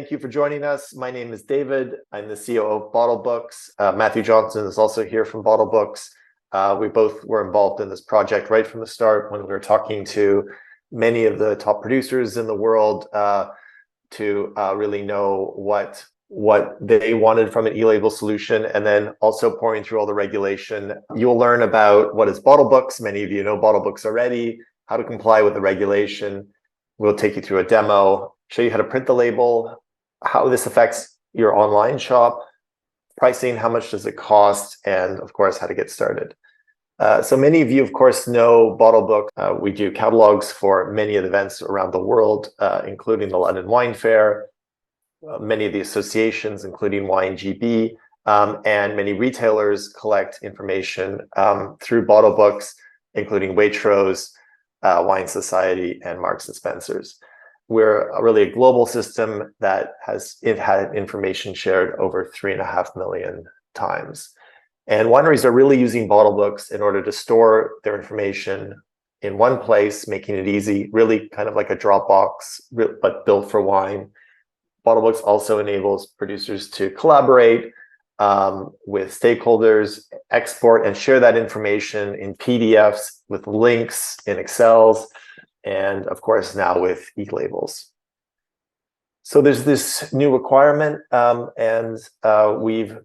Thank you for joining us. My name is David. I'm the CEO of Bottlebooks. Matthew Johnson is also here from Bottlebooks. We both were involved in this project right from the start when we were talking to many of the top producers in the world to really know what they wanted from an e-label solution, and then also pouring through all the regulation. You'll learn about what is Bottlebooks. Many of you know Bottlebooks already, how to comply with the regulation. We'll take you through a demo, show you how to print the label, how this affects your online shop, pricing, how much does it cost, and of course, how to get started. So many of you, of course, know Bottlebooks. We do catalogs for many of the events around the world, including the London Wine Fair, many of the associations, including YNGB, and many retailers collect information through Bottlebooks, including Waitrose, Wine Society, and Marks and Spencer's. We're really a global system that has had information shared over 3.5 million times. And wineries are really using Bottlebooks in order to store their information in one place, making it easy, really kind of like a Dropbox, but built for wine. Bottlebooks also enables producers to collaborate with stakeholders, export and share that information in PDFs with links in Excels, and of course now with e-labels. So there's this new requirement, and we've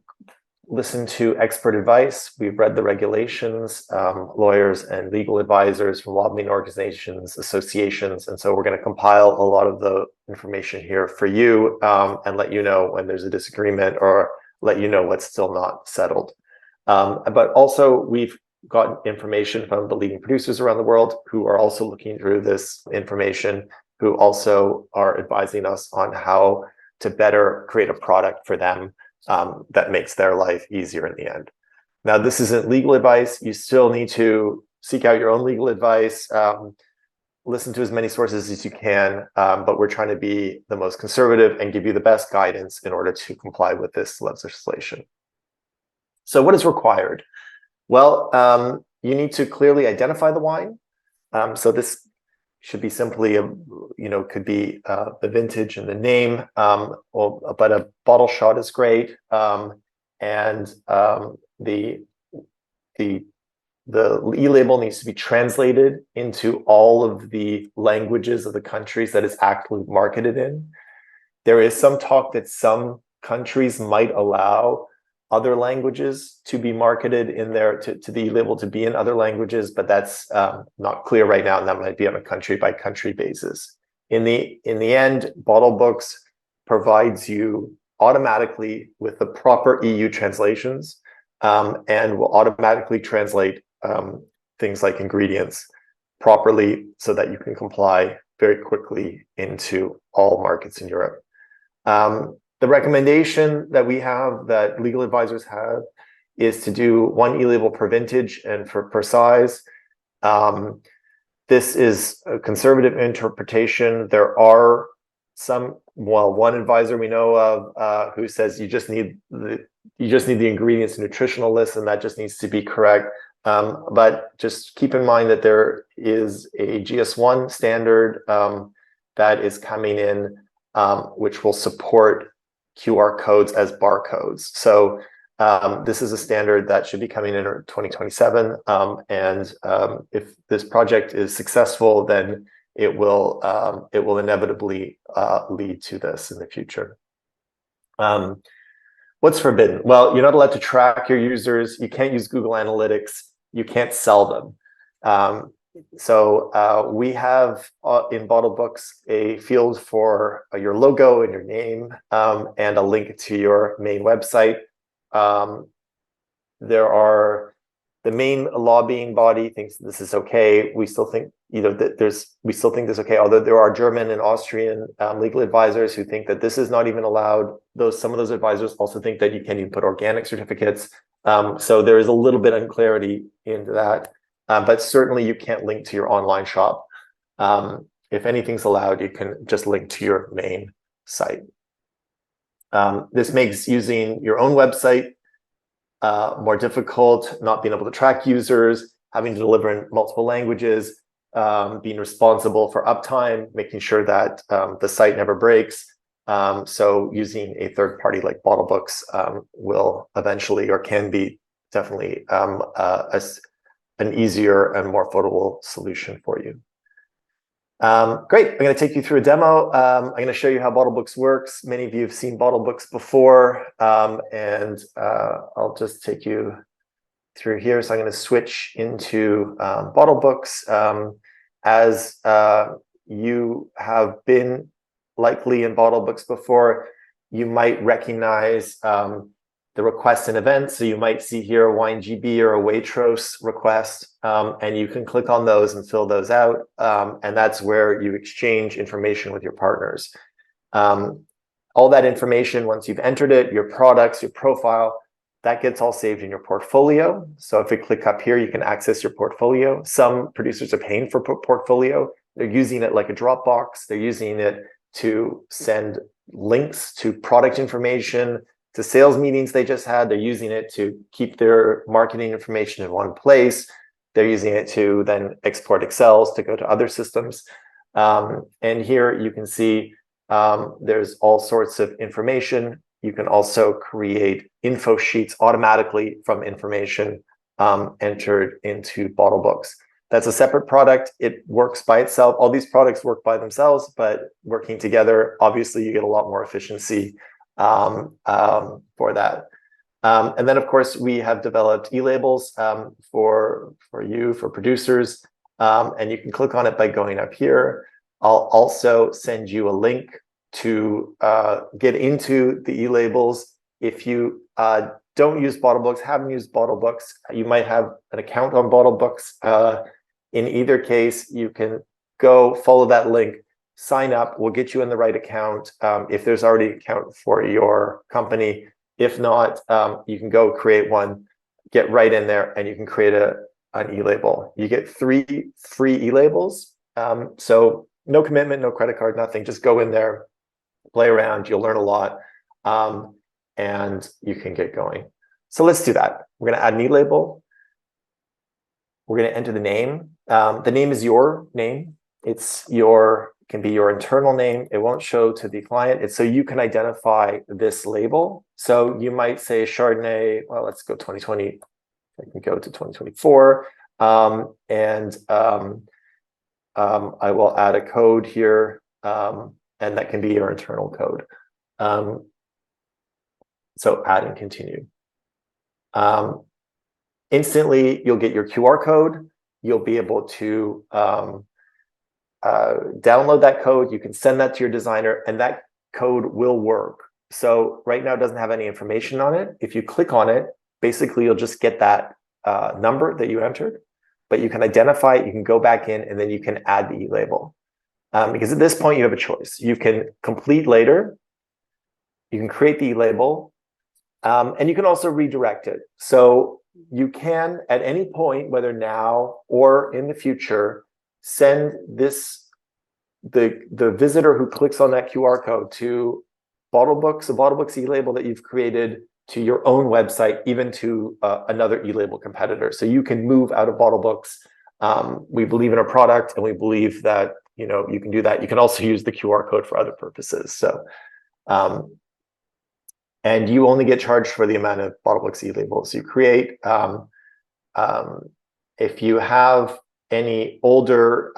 listened to expert advice. We've read the regulations, lawyers and legal advisors from lobbying organizations, associations, and so we're going to compile a lot of the information here for you and let you know when there's a disagreement or let you know what's still not settled. But also we've got information from the leading producers around the world who are also looking through this information, who also are advising us on how to better create a product for them that makes their life easier in the end. Now, this isn't legal advice. You still need to seek out your own legal advice, listen to as many sources as you can, but we're trying to be the most conservative and give you the best guidance in order to comply with this legislation. So what is required? Well, you need to clearly identify the wine. So this should be simply, could be the vintage and the name, but a bottle shot is great. And the e-label needs to be translated into all of the languages of the countries that it's actively marketed in. There is some talk that some countries might allow other languages to be marketed in there, to the e-label to be in other languages, but that's not clear right now, and that might be on a country-by-country basis. In the end, Bottlebooks provides you automatically with the proper EU translations, and will automatically translate things like ingredients properly so that you can comply very quickly into all markets in Europe. The recommendation that we have, that legal advisors have, is to do one e-label per vintage and per size. This is a conservative interpretation. There are one advisor we know of who says you just need the ingredients nutritional list, and that just needs to be correct. But just keep in mind that there is a GS1 standard that is coming in, which will support QR codes as barcodes. So this is a standard that should be coming in 2027. And if this project is successful, then it will inevitably lead to this in the future. What's forbidden? Well, you're not allowed to track your users. You can't use Google Analytics. You can't sell them. So we have in Bottlebooks a field for your logo and your name, and a link to your main website. The main lobbying body thinks this is okay. We still think this is okay, although there are German and Austrian legal advisors who think that this is not even allowed. Some of those advisors also think that you can't even put organic certificates. So there is a little bit of unclarity into that. But certainly you can't link to your online shop. If anything's allowed, you can just link to your main site. This makes using your own website more difficult, not being able to track users, having to deliver in multiple languages, being responsible for uptime, making sure that the site never breaks, So using a third party like Bottlebooks will eventually, or can be definitely, an easier and more affordable solution for you. Great, I'm going to take you through a demo. I'm going to show you how Bottlebooks works. Many of you have seen Bottlebooks before, and I'll just take you through here. So I'm going to switch into Bottlebooks. As you have been likely in Bottlebooks before, you might recognize the requests and events. So you might see here a WineGB or a Waitrose request, and you can click on those and fill those out. And that's where you exchange information with your partners. All that information, once you've entered it, your products, your profile, that gets all saved in your portfolio. So if you click up here, you can access your portfolio. Some producers are paying for portfolio. They're using it like a Dropbox. They're using it to send links to product information, to sales meetings they just had. They're using it to keep their marketing information in one place. They're using it to then export Excels to go to other systems. And here you can see there's all sorts of information. You can also create info sheets automatically from information entered into Bottlebooks. That's a separate product. It works by itself. All these products work by themselves, but working together, obviously you get a lot more efficiency for that. And then, of course, we have developed e-labels for producers, and you can click on it by going up here. I'll also send you a link to get into the e-labels. If you don't use Bottlebooks, haven't used Bottlebooks, you might have an account on Bottlebooks. In either case, you can go follow that link, sign up. We'll get you in the right account if there's already an account for your company. If not, you can go create one, get right in there, and you can create an e-label. You get 3 free e-labels. So no commitment, no credit card, nothing. Just go in there, play around. You'll learn a lot, and you can get going. So let's do that. We're going to add an e-label. We're going to enter the name. The name is your name. Can be your internal name. It won't show to the client. It's so you can identify this label. So you might say Chardonnay. Well, let's go 2020. I can go to 2024, and I will add a code here, and that can be your internal code. So add and continue. Instantly, you'll get your QR code. You'll be able to download that code. You can send that to your designer, and that code will work. So right now it doesn't have any information on it. If you click on it, basically you'll just get that number that you entered, but you can identify it, you can go back in, and then you can add the e-label. Because at this point you have a choice. You can complete later, you can create the e-label, and you can also redirect it. So you can, at any point, whether now or in the future, send the visitor who clicks on that QR code to Bottlebooks, a Bottlebooks e-label that you've created, to your own website, even to another e-label competitor. So you can move out of Bottlebooks. We believe in our product, and we believe that you can do that. You can also use the QR code for other purposes. So, and you only get charged for the amount of Bottlebooks e-labels you create. If you have any older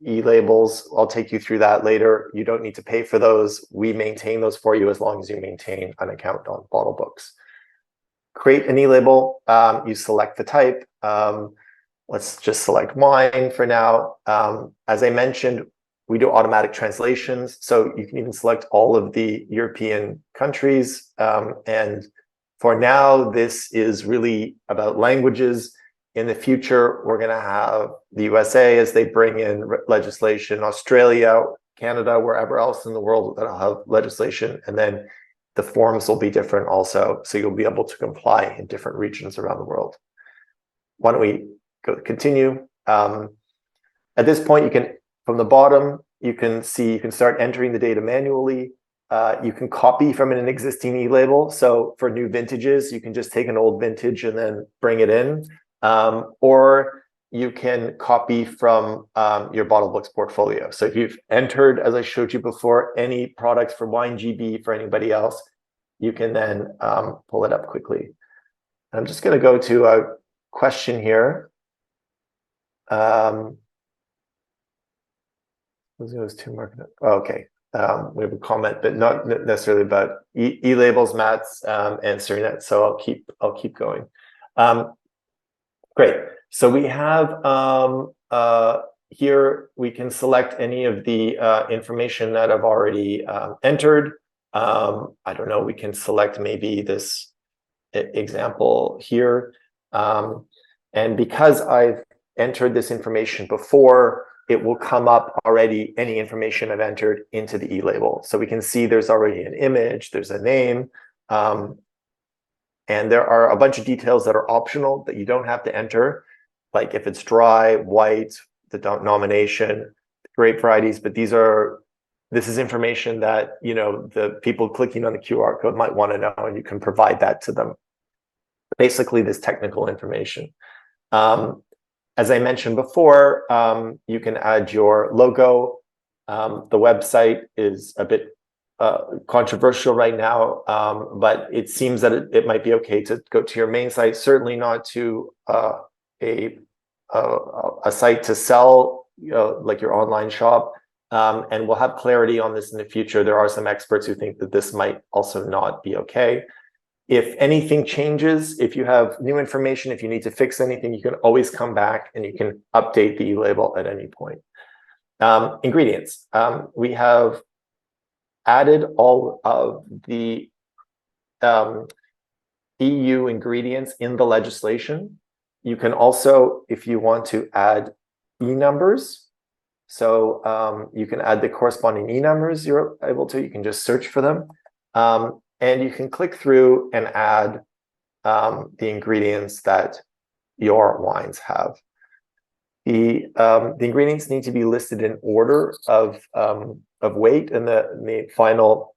e-labels, I'll take you through that later. You don't need to pay for those. We maintain those for you as long as you maintain an account on Bottlebooks. Create an e-label. You select the type. Let's just select wine for now. As I mentioned, we do automatic translations, so you can even select all of the European countries. And for now, this is really about languages. In the future, we're going to have the USA as they bring in legislation, Australia, Canada, wherever else in the world that'll have legislation. And then the forms will be different also. So you'll be able to comply in different regions around the world. Why don't we go continue? At this point, you can, from the bottom, you can see, you can start entering the data manually. You can copy from an existing e-label. So for new vintages, you can just take an old vintage and then bring it in. Or you can copy from your Bottlebooks portfolio. So if you've entered, as I showed you before, any products for WineGB for anybody else, you can then pull it up quickly. I'm just going to go to a question here. Okay. We have a comment, but not necessarily about e-labels, Matt's answering that. So I'll keep going. Great. So we have here we can select any of the information that I've already entered. I don't know. We can select maybe this example here, and because I've entered this information before, it will come up already, any information I've entered into the e-label. So we can see there's already an image, there's a name, and there are a bunch of details that are optional that you don't have to enter, like if it's dry, white, the denomination, grape varieties, but this is information that, you know, the people clicking on the QR code might want to know, and you can provide that to them. Basically, this technical information. As I mentioned before, you can add your logo. The website is a bit controversial right now, but it seems that it might be okay to go to your main site, certainly not to a site to sell, you know, like your online shop. And we'll have clarity on this in the future. There are some experts who think that this might also not be okay. If anything changes, if you have new information, if you need to fix anything, you can always come back and you can update the e-label at any point. Ingredients. We have added all of the EU ingredients in the legislation. You can also, if you want to add e-numbers, so you can add the corresponding e-numbers you're able to, you can just search for them. And you can click through and add the ingredients that your wines have. The ingredients need to be listed in order of weight and the final,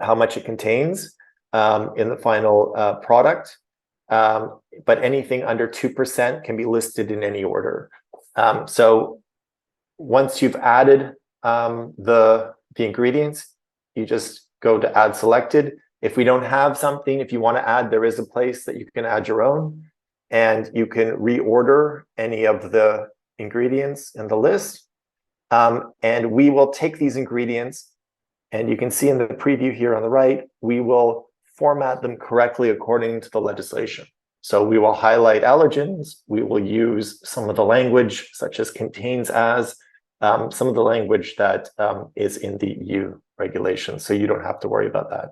how much it contains in the final product. But anything under 2% can be listed in any order. So once you've added the ingredients, you just go to add selected. If we don't have something, if you want to add, there is a place that you can add your own, and you can reorder any of the ingredients in the list. And we will take these ingredients, and you can see in the preview here on the right, we will format them correctly according to the legislation. So we will highlight allergens, we will use some of the language such as contains as, some of the language that is in the EU regulations, so you don't have to worry about that.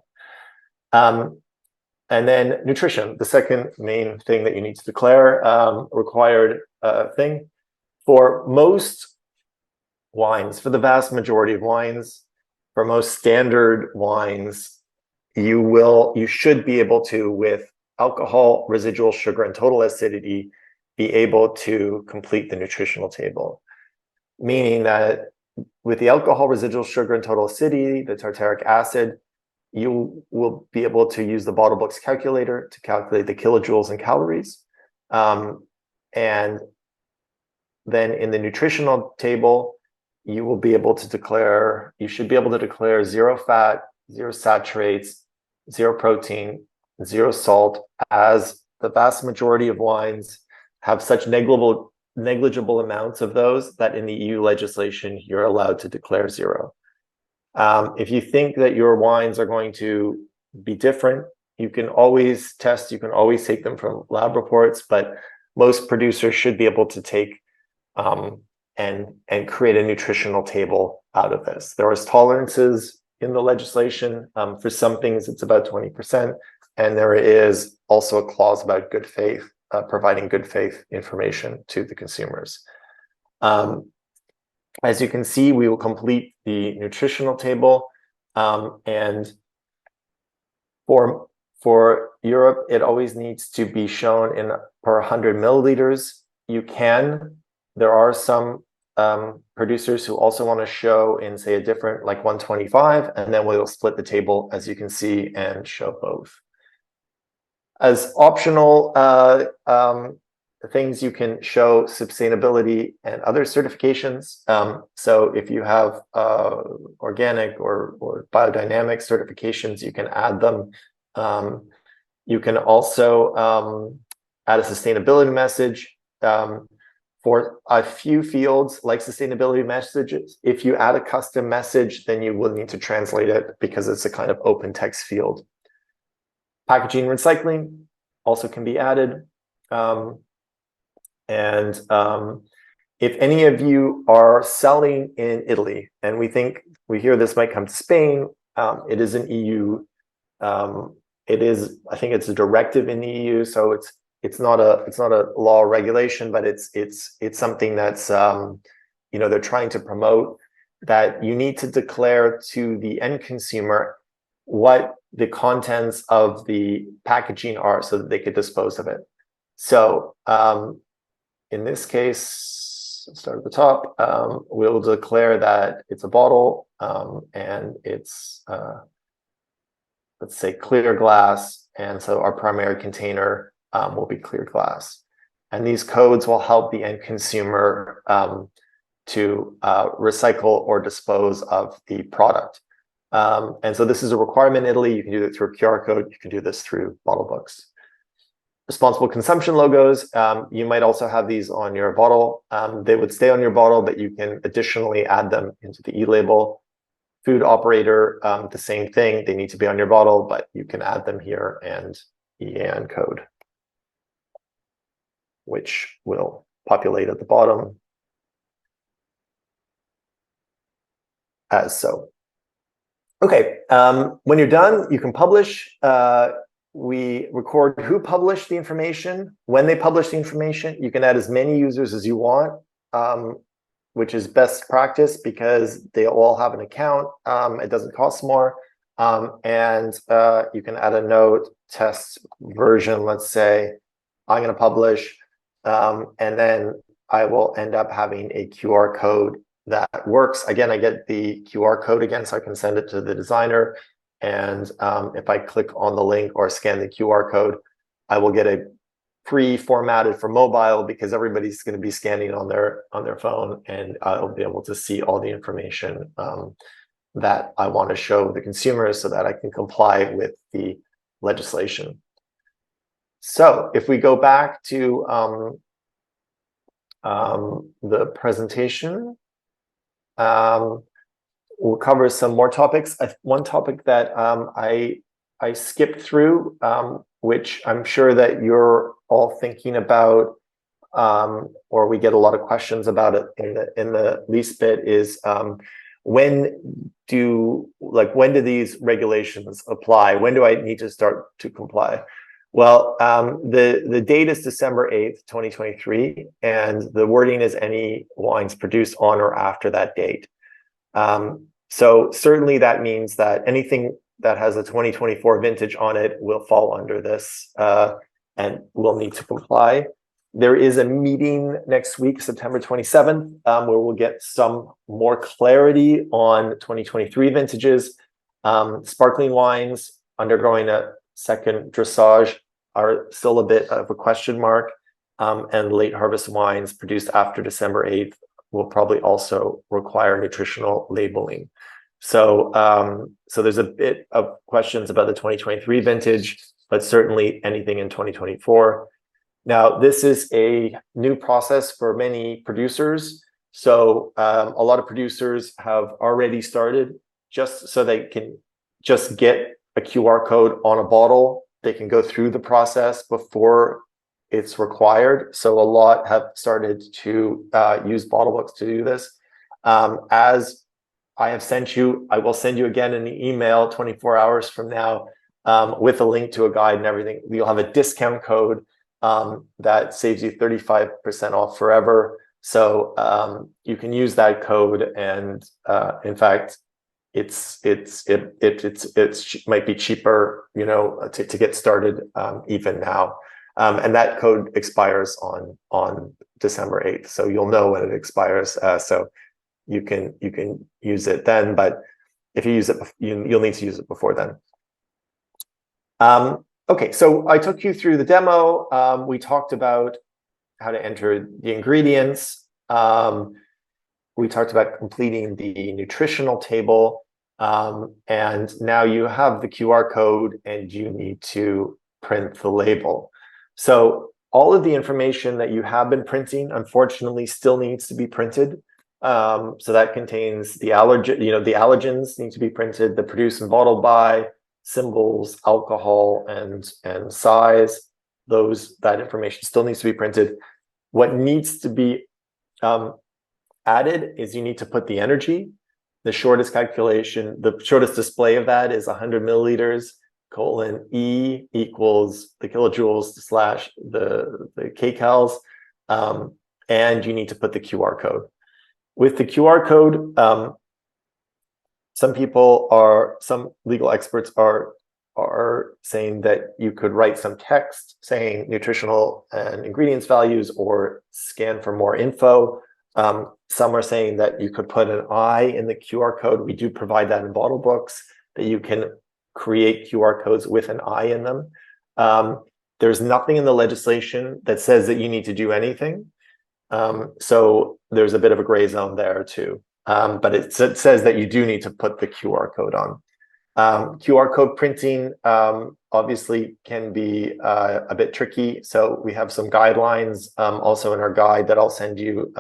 And then nutrition, the second main thing that you need to declare, required thing. For most wines, for the vast majority of wines, for most standard wines, you should be able to, with alcohol, residual sugar, and total acidity, be able to complete the nutritional table. Meaning that with the alcohol, residual sugar, and total acidity, the tartaric acid, you will be able to use the Bottlebooks calculator to calculate the kilojoules and calories. And then in the nutritional table, you will be able to declare, you should be able to declare 0 fat, 0 saturates, 0 protein, 0 salt, as the vast majority of wines have such negligible amounts of those that in the EU legislation, you're allowed to declare 0. If you think that your wines are going to be different, you can always test, you can always take them from lab reports, but most producers should be able to take and create a nutritional table out of this. There is tolerances in the legislation. For some things, it's about 20%. And there is also a clause about good faith, providing good faith information to the consumers. As you can see, we will complete the nutritional table. And for Europe, it always needs to be shown in per 100 milliliters. There are some producers who also want to show in, say, a different, like 125, and then we'll split the table, as you can see, and show both. As optional things you can show sustainability and other certifications. So if you have organic or biodynamic certifications, you can add them. You can also add a sustainability message. For a few fields like sustainability messages, if you add a custom message, then you will need to translate it because it's a kind of open text field. Packaging recycling also can be added. If any of you are selling in Italy, and we hear this might come to Spain, it is an EU. I think it's a directive in the EU, so it's not a law or regulation, but it's something that's they're trying to promote, that you need to declare to the end consumer what the contents of the packaging are so that they could dispose of it. So in this case, let's start at the top. We'll declare that it's a bottle and it's let's say clear glass, and so our primary container will be clear glass. And these codes will help the end consumer to recycle or dispose of the product. And so this is a requirement in Italy. You can do it through a QR code. You can do this through Bottlebooks. Responsible consumption logos. You might also have these on your bottle. They would stay on your bottle, but you can additionally add them into the e-label. Food operator, the same thing. They need to be on your bottle, but you can add them here, and EAN code, which will populate at the bottom as so. Okay, when you're done, you can publish. We record who published the information, when they publish the information. You can add as many users as you want, which is best practice because they all have an account. It doesn't cost more. And you can add a note, test version, let's say, I'm going to publish, and then I will end up having a QR code that works. Again, I get the QR code again, so I can send it to the designer. And if I click on the link or scan the QR code, I will get a pre-formatted for mobile, because everybody's going to be scanning on their phone, and I'll be able to see all the information that I want to show the consumers so that I can comply with the legislation. So if we go back to the presentation, we'll cover some more topics. One topic that I skipped through, which I'm sure that you're all thinking about, or we get a lot of questions about it in the lease bit, is when do these regulations apply? When do I need to start to comply? Well, the date is December 8th, 2023, and the wording is any wines produced on or after that date. So certainly that means that anything that has a 2024 vintage on it will fall under this and will need to comply. There is a meeting next week, September 27th, where we'll get some more clarity on 2023 vintages. Sparkling wines undergoing a second dressage are still a bit of a question mark, and late harvest wines produced after December 8th will probably also require nutritional labeling. So, so there's a bit of questions about the 2023 vintage, but certainly anything in 2024. Now, this is a new process for many producers. So a lot of producers have already started, just so they can just get a QR code on a bottle. They can go through the process before it's required. So a lot have started to use Bottlebooks to do this. As I have sent you, I will send you again an email 24 hours from now with a link to a guide and everything. You'll have a discount code that saves you 35% off forever. So you can use that code, and in fact, it might be cheaper, to get started even now. And that code expires on December 8th, so you'll know when it expires. So you can use it then, but if you use it, you'll need to use it before then. Okay, so I took you through the demo. We talked about how to enter the ingredients. We talked about completing the nutritional table. And now you have the QR code and you need to print the label. So all of the information that you have been printing, unfortunately, still needs to be printed. So that contains the the allergens need to be printed, the produce and bottled by, symbols, alcohol, and size. That information still needs to be printed. What needs to be added is you need to put the energy. The shortest calculation, the shortest display of that is 100 milliliters colon E equals the kilojoules slash the kcals. And you need to put the QR code. With the QR code, some legal experts are saying that you could write some text saying nutritional and ingredients values or scan for more info. Some are saying that you could put an eye in the QR code. We do provide that in Bottlebooks, that you can create QR codes with an eye in them. There's nothing in the legislation that says that you need to do anything. So there's a bit of a gray zone there too. But it says that you do need to put the QR code on. QR code printing obviously can be a bit tricky. So we have some guidelines also in our guide that I'll send you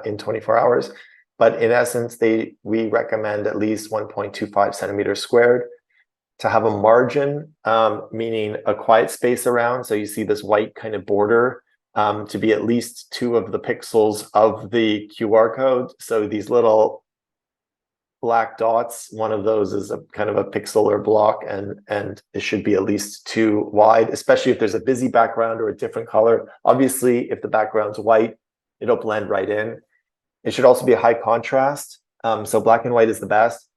in 24 hours. But in essence, we recommend at least 1.25 centimeters squared to have a margin, meaning a quiet space around. So you see this white kind of border to be at least 2 of the pixels of the QR code. So these little black dots, one of those is a kind of a pixel or block, and it should be at least 2 wide, especially if there's a busy background or a different color. Obviously, if the background's white, it'll blend right in. It should also be a high contrast. So black and white is the best.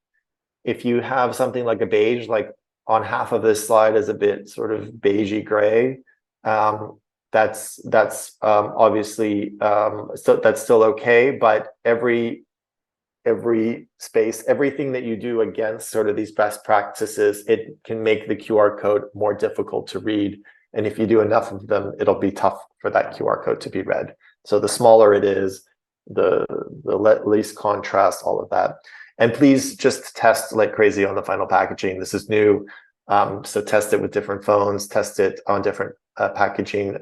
If you have something like a beige, like on half of this slide is a bit sort of beigey gray, that's obviously so that's still okay, but every space, everything that you do against sort of these best practices, it can make the QR code more difficult to read. And if you do enough of them, it'll be tough for that QR code to be read. So the smaller it is, the least contrast, all of that. And please just test like crazy on the final packaging. This is new. So test it with different phones, test it on different packaging.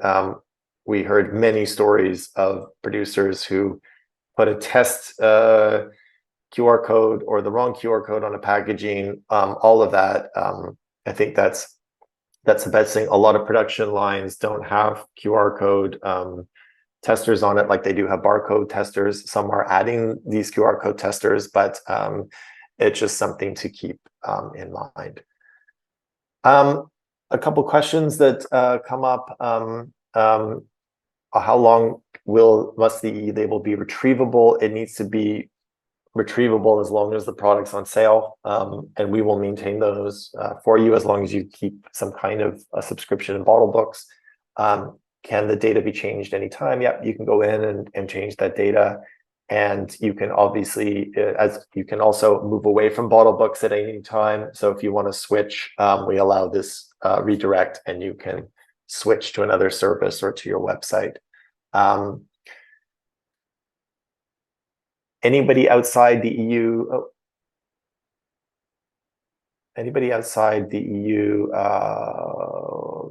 We heard many stories of producers who put a test QR code or the wrong QR code on a packaging, all of that. I think that's the best thing. A lot of production lines don't have QR code testers on it like they do have barcode testers. Some are adding these QR code testers, but it's just something to keep in mind. A couple questions that come up. How long must the label be retrievable? It needs to be retrievable as long as the product's on sale, and we will maintain those for you as long as you keep some kind of a subscription in Bottlebooks. Can the data be changed anytime? Yep, you can go in and change that data, and you can obviously you can also move away from Bottlebooks at any time. So if you want to switch, we allow this redirect, and you can switch to another service or to your website. Anybody outside the EU? Anybody outside the EU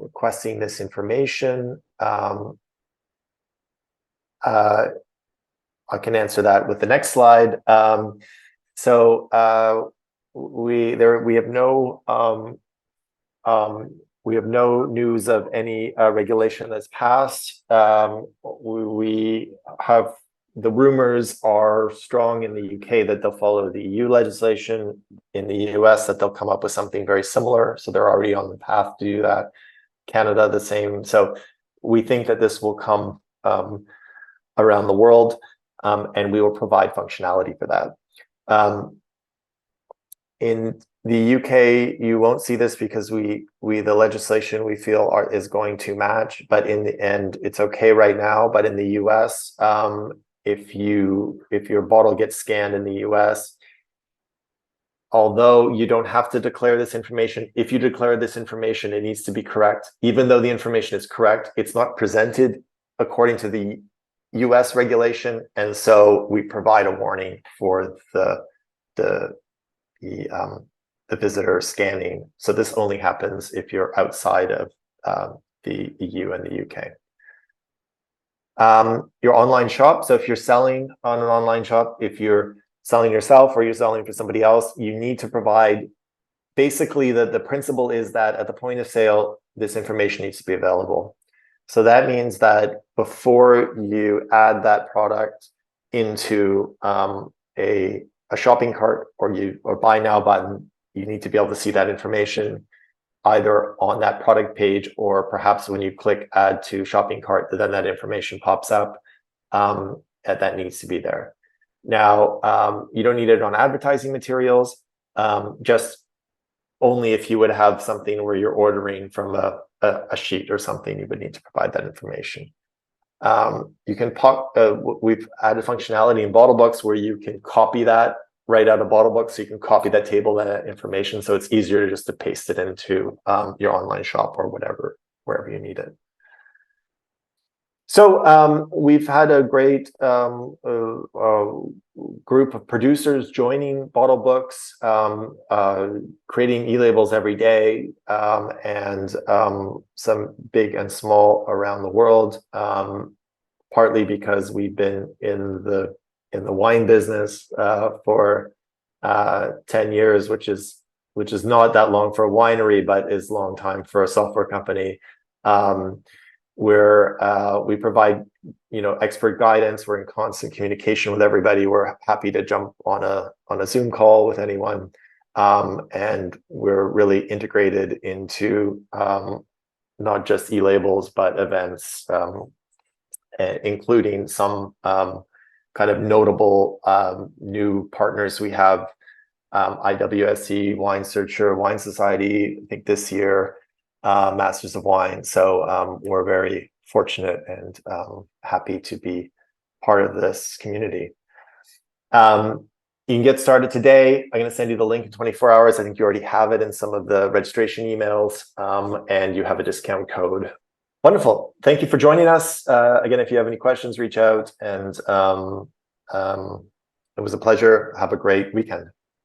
requesting this information? I can answer that with the next slide. We have no news of any regulation that's passed. We have. The rumors are strong in the UK that they'll follow the EU legislation, in the US that they'll come up with something very similar. So they're already on the path to do that. Canada, the same. So we think that this will come around the world, and we will provide functionality for that. In the UK, you won't see this because the legislation we feel is going to match, but in the end, it's okay right now. But in the US, if your bottle gets scanned in the US, although you don't have to declare this information, if you declare this information, it needs to be correct. Even though the information is correct, it's not presented according to the US regulation, and so we provide a warning for the visitor scanning. So this only happens if you're outside of the EU and the UK. Your online shop. So if you're selling on an online shop, if you're selling yourself or you're selling for somebody else, you need to provide, basically the principle is that at the point of sale, this information needs to be available. So that means that before you add that product into a shopping cart or buy now button, you need to be able to see that information either on that product page, or perhaps when you click add to shopping cart, then that information pops up, and that needs to be there. Now, you don't need it on advertising materials, just only if you would have something where you're ordering from a sheet or something, you would need to provide that information. You can we've added functionality in Bottlebooks where you can copy that right out of Bottlebooks, so you can copy that table, that information, so it's easier just to paste it into your online shop or wherever you need it. So we've had a great group of producers joining Bottlebooks, creating e-labels every day, and some big and small around the world, partly because we've been in the wine business for 10 years, which is not that long for a winery, but is a long time for a software company. Where we provide, expert guidance. We're in constant communication with everybody. We're happy to jump on a Zoom call with anyone, and we're really integrated into not just e-labels but events, including some kind of notable new partners we have. IWSC, Wine Searcher, Wine Society, I think this year. Masters of Wine. So we're very fortunate and happy to be part of this community. You can get started today. I'm going to send you the link in 24 hours. I think you already have it in some of the registration emails, and you have a discount code. Wonderful. Thank you for joining us. Again, if you have any questions, reach out, and it was a pleasure. Have a great weekend.